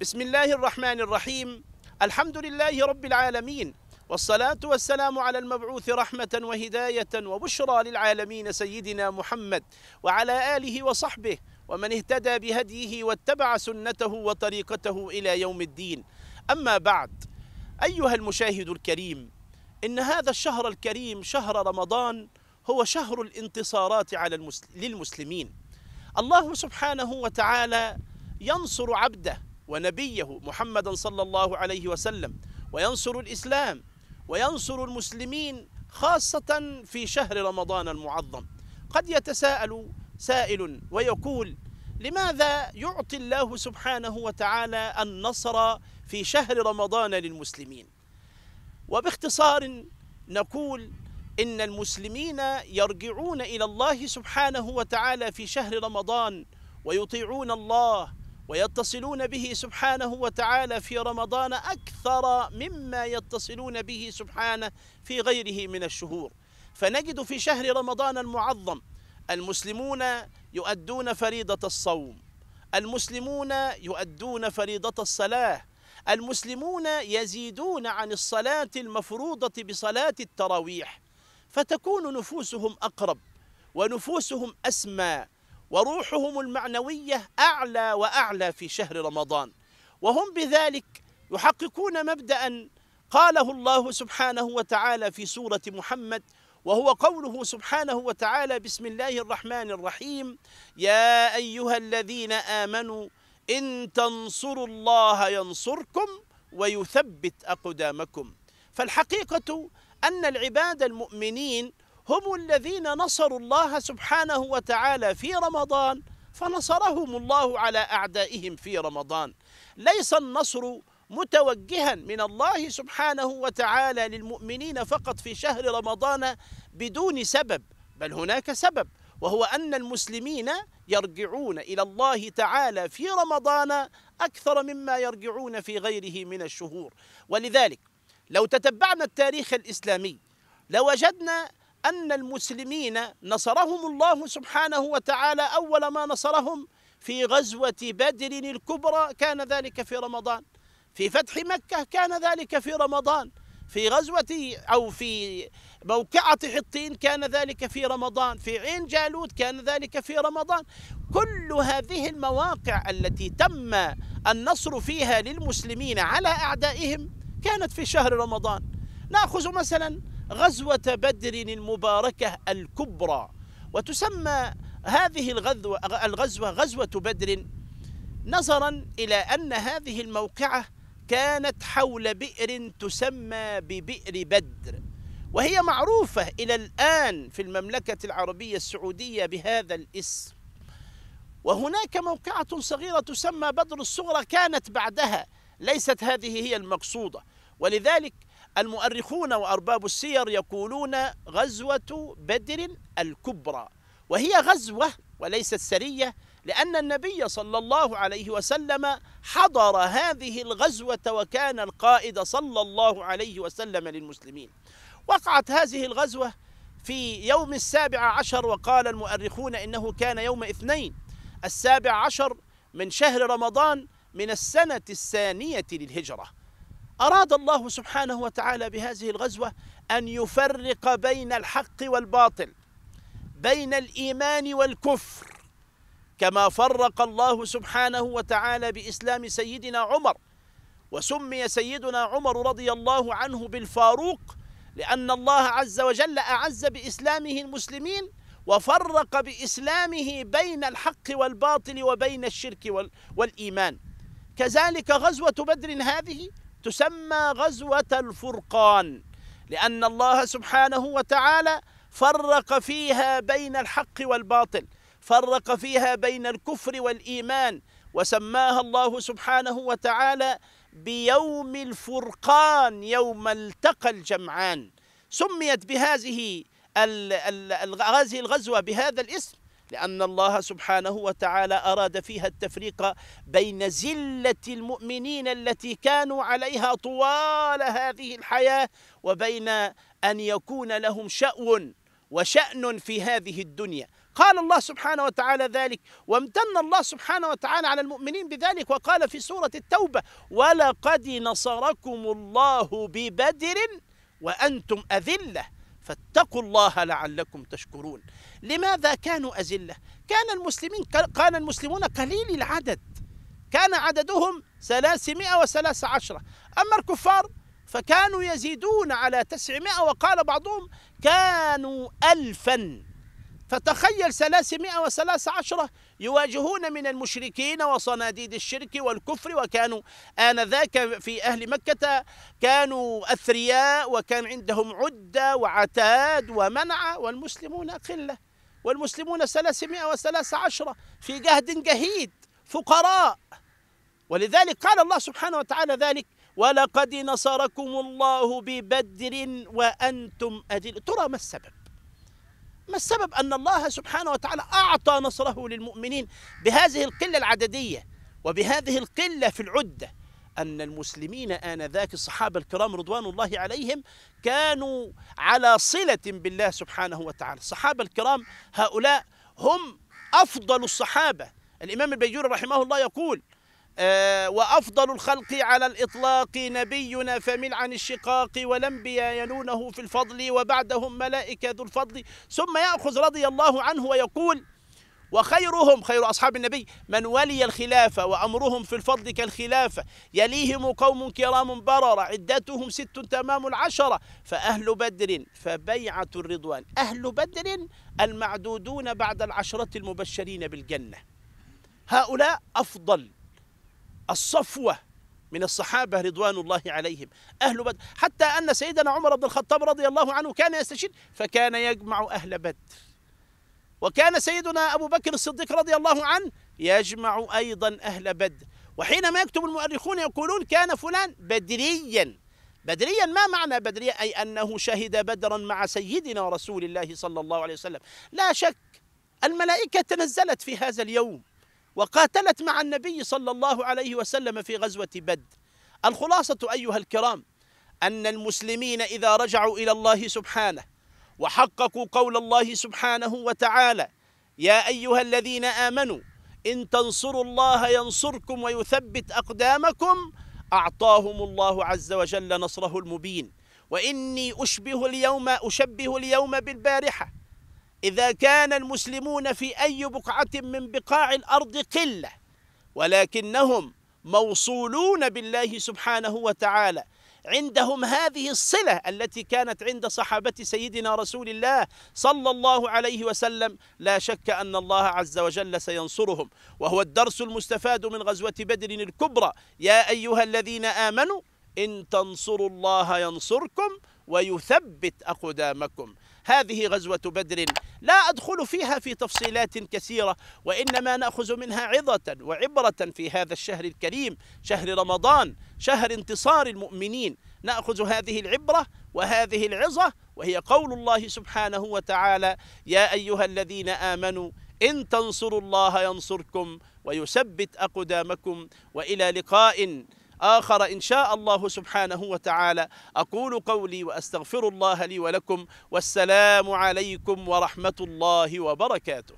بسم الله الرحمن الرحيم. الحمد لله رب العالمين، والصلاة والسلام على المبعوث رحمة وهداية وبشرى للعالمين سيدنا محمد وعلى آله وصحبه ومن اهتدى بهديه واتبع سنته وطريقته إلى يوم الدين. أما بعد، أيها المشاهد الكريم، إن هذا الشهر الكريم شهر رمضان هو شهر الانتصارات للمسلمين. الله سبحانه وتعالى ينصر عبده ونبيه محمدا صلى الله عليه وسلم، وينصر الإسلام وينصر المسلمين خاصة في شهر رمضان المعظم. قد يتساءل سائل ويقول: لماذا يعطي الله سبحانه وتعالى النصر في شهر رمضان للمسلمين؟ وباختصار نقول إن المسلمين يرجعون إلى الله سبحانه وتعالى في شهر رمضان ويطيعون الله ويتصلون به سبحانه وتعالى في رمضان أكثر مما يتصلون به سبحانه في غيره من الشهور. فنجد في شهر رمضان المعظم المسلمون يؤدون فريضة الصوم، المسلمون يؤدون فريضة الصلاة، المسلمون يزيدون عن الصلاة المفروضة بصلاة التراويح، فتكون نفوسهم أقرب ونفوسهم أسمى وروحهم المعنوية أعلى وأعلى في شهر رمضان، وهم بذلك يحققون مبدأ قاله الله سبحانه وتعالى في سورة محمد، وهو قوله سبحانه وتعالى: بسم الله الرحمن الرحيم: يا أيها الذين آمنوا إن تنصروا الله ينصركم ويثبت أقدامكم. فالحقيقة أن العباد المؤمنين هم الذين نصروا الله سبحانه وتعالى في رمضان، فنصرهم الله على أعدائهم في رمضان. ليس النصر متوجها من الله سبحانه وتعالى للمؤمنين فقط في شهر رمضان بدون سبب، بل هناك سبب، وهو أن المسلمين يرجعون إلى الله تعالى في رمضان أكثر مما يرجعون في غيره من الشهور. ولذلك لو تتبعنا التاريخ الإسلامي لوجدنا أن المسلمين نصرهم الله سبحانه وتعالى أول ما نصرهم في غزوة بدر الكبرى كان ذلك في رمضان، في فتح مكة كان ذلك في رمضان، في غزوة أو في موقعة حطين كان ذلك في رمضان، في عين جالوت كان ذلك في رمضان. كل هذه المواقع التي تم النصر فيها للمسلمين على أعدائهم كانت في شهر رمضان. نأخذ مثلا غزوة بدر المباركة الكبرى، وتسمى هذه الغزوة غزوة بدر نظرا إلى أن هذه الموقعة كانت حول بئر تسمى ببئر بدر، وهي معروفة إلى الآن في المملكة العربية السعودية بهذا الاسم. وهناك موقعة صغيرة تسمى بدر الصغرى كانت بعدها، ليست هذه هي المقصودة. ولذلك المؤرخون وأرباب السير يقولون غزوة بدر الكبرى، وهي غزوة وليست سرية، لأن النبي صلى الله عليه وسلم حضر هذه الغزوة وكان القائد صلى الله عليه وسلم للمسلمين. وقعت هذه الغزوة في يوم 17، وقال المؤرخون إنه كان يوم اثنين 17 من شهر رمضان من السنة 2 للهجرة. أراد الله سبحانه وتعالى بهذه الغزوة أن يفرق بين الحق والباطل، بين الإيمان والكفر، كما فرق الله سبحانه وتعالى بإسلام سيدنا عمر، وسمي سيدنا عمر رضي الله عنه بالفاروق لأن الله عز وجل أعز بإسلامه المسلمين وفرق بإسلامه بين الحق والباطل وبين الشرك والإيمان. كذلك غزوة بدر هذه تسمى غزوة الفرقان، لأن الله سبحانه وتعالى فرق فيها بين الحق والباطل، فرق فيها بين الكفر والإيمان، وسماها الله سبحانه وتعالى بيوم الفرقان، يوم التقى الجمعان. سميت بهذه الغزوة بهذا الاسم لأن الله سبحانه وتعالى أراد فيها التفريق بين زلة المؤمنين التي كانوا عليها طوال هذه الحياة، وبين أن يكون لهم شأن وشأن في هذه الدنيا. قال الله سبحانه وتعالى ذلك، وامتن الله سبحانه وتعالى على المؤمنين بذلك، وقال في سورة التوبة: ولقد نصركم الله ببدر وأنتم أذلة فاتقوا الله لعلكم تشكرون. لماذا كانوا أذلة؟ كان المسلمون قليل العدد، كان عددهم 313، أما الكفار فكانوا يزيدون على 900، وقال بعضهم كانوا 1000. فتخيل 313 يواجهون من المشركين وصناديد الشرك والكفر، وكانوا آنذاك في أهل مكة كانوا أثرياء وكان عندهم عدة وعتاد ومنع، والمسلمون قلة، والمسلمون 313 في جهد جهيد فقراء. ولذلك قال الله سبحانه وتعالى ذلك: ولقد نصركم الله ببدر وأنتم أذلة. ترى ما السبب؟ ما السبب أن الله سبحانه وتعالى أعطى نصره للمؤمنين بهذه القلة العددية وبهذه القلة في العدة؟ أن المسلمين آنذاك الصحابة الكرام رضوان الله عليهم كانوا على صلة بالله سبحانه وتعالى. الصحابة الكرام هؤلاء هم أفضل الصحابة. الإمام البيجوري رحمه الله يقول: وأفضل الخلق على الإطلاق نبينا فمل عن الشقاق، والأنبياء يلونه في الفضل وبعدهم ملائكة ذو الفضل. ثم يأخذ رضي الله عنه ويقول: وخيرهم، خير أصحاب النبي، من ولي الخلافة وأمرهم في الفضل كالخلافة، يليهم قوم كرام بررة عدتهم 6 تمام 10، فأهل بدر فبيعة الرضوان. أهل بدر المعدودون بعد 10 المبشرين بالجنة، هؤلاء أفضل الصفوة من الصحابة رضوان الله عليهم، أهل بدر. حتى أن سيدنا عمر بن الخطاب رضي الله عنه كان يستشير فكان يجمع أهل بدر، وكان سيدنا أبو بكر الصديق رضي الله عنه يجمع أيضا أهل بدر. وحينما يكتب المؤرخون يقولون: كان فلان بدريا. بدريا، ما معنى بدريا؟ أي أنه شهد بدرا مع سيدنا رسول الله صلى الله عليه وسلم. لا شك الملائكة تنزلت في هذا اليوم وقاتلت مع النبي صلى الله عليه وسلم في غزوة بدر. الخلاصة أيها الكرام أن المسلمين إذا رجعوا إلى الله سبحانه وحققوا قول الله سبحانه وتعالى: يا أيها الذين آمنوا إن تنصروا الله ينصركم ويثبت أقدامكم، أعطاهم الله عز وجل نصره المبين. وإني أشبه اليوم بالبارحة، إذا كان المسلمون في أي بقعة من بقاع الأرض قلة، ولكنهم موصولون بالله سبحانه وتعالى، عندهم هذه الصلة التي كانت عند صحابة سيدنا رسول الله صلى الله عليه وسلم، لا شك أن الله عز وجل سينصرهم. وهو الدرس المستفاد من غزوة بدر الكبرى: يا أيها الذين آمنوا إن تنصروا الله ينصركم ويثبت أقدامكم. هذه غزوة بدر لا أدخل فيها في تفصيلات كثيرة، وإنما نأخذ منها عظة وعبرة في هذا الشهر الكريم، شهر رمضان، شهر انتصار المؤمنين. نأخذ هذه العبرة وهذه العظة، وهي قول الله سبحانه وتعالى: يا أيها الذين آمنوا إن تنصروا الله ينصركم ويثبت أقدامكم. وإلى لقاء آخر إن شاء الله سبحانه وتعالى. أقول قولي وأستغفر الله لي ولكم، والسلام عليكم ورحمة الله وبركاته.